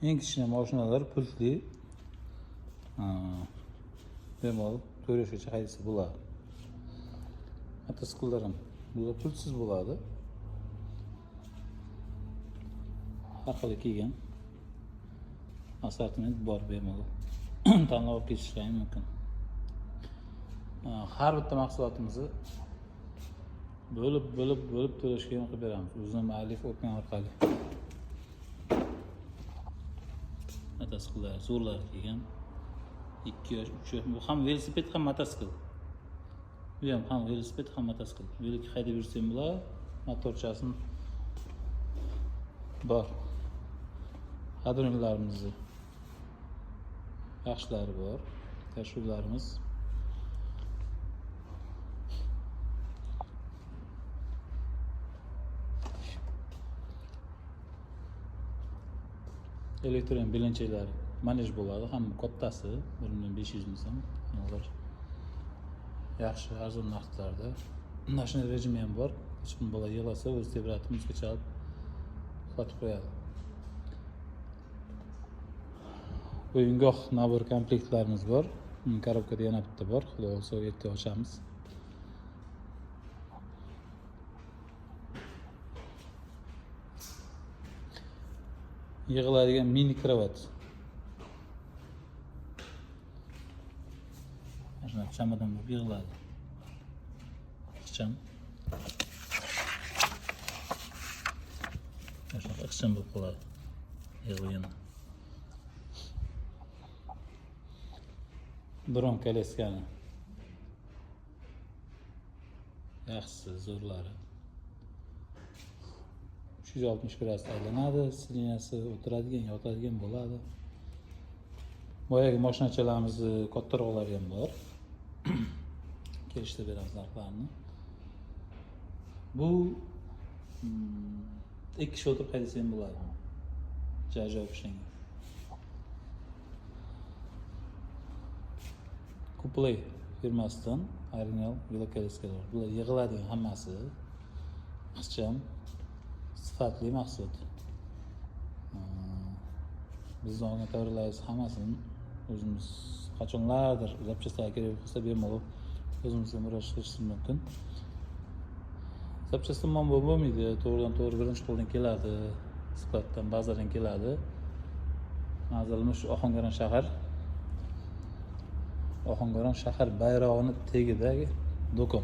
Eng kichkina mashinalar pultli. Bemalol 4 yoshgacha haydasa bo'ladi. Mototsikllar ham bular pultsiz bo'ladi. Har xil kelgan. Assortiment bor bemalol. Tanlab olib ketishingiz mumkin. Har bitta mahsulotimizni bo'lib to'lashga imkon beramiz. Uzun alif o'tgan orqali. Mototsikllar zo'rlar kelgan. 2 yosh, 3 yosh. Bu ham velosiped, ham mototsikl. Bu ham velosiped, ham mototsikl. Veliki haydab yursam bo'ladi. Motorchasini bor. Hadronlarimizni yaxshilari bor. Tashuvlarimiz elektron belanchalar manej bo'ladi, hamma kattasi 1500 ming so'm. Ular yaxshi arzon narxlarda. Mashina rejimi ham bor. Hech kim bola yig'lasa o'z temperaturasiga chalib uxlatib qo'yadi. O'yingoh nabor komplektlarimiz bor. Korobkada yana bitta bor. Xudo xolasa erta ochamiz. Yig'iladigan mini kravat. Mana chamadon bo'lib yig'iladi. Ixcham. Mana ixcham bo'lib qoladi. Yig'ilgan. Dron koleskani. Yaxshisi, zo'rlari. 360 gradus aylanadi, siliniyasi o'tiradigan, yotadigan bo'ladi. Boyagi mashinachalarimizni kattaroqlari ham bor. Kelishtirib beramiz narxlarini. Bu 2 kishi o'tirib haydasa ham bo'ladi. Joy ishlangan. Kuplay firmasidan original velosipedlar. Bular yig'iladigan hammasi ixcham, sifatli mahsulot. Bizning olgan tovarlarimiz hammasini o'zimiz qachonlardir zapchastlar kerak bo'lsa bemalol o'zimizga murojaat qilishingiz mumkin. Zapchasta bo'lmaydi, to'g'ridan-to'g'ri birinchi qo'ldan keladi, sifatdan bazadan keladi. Manzilimiz shu Ohangaron shahar. Ohangaron shahar bayrog'ining tagidagi do'kon.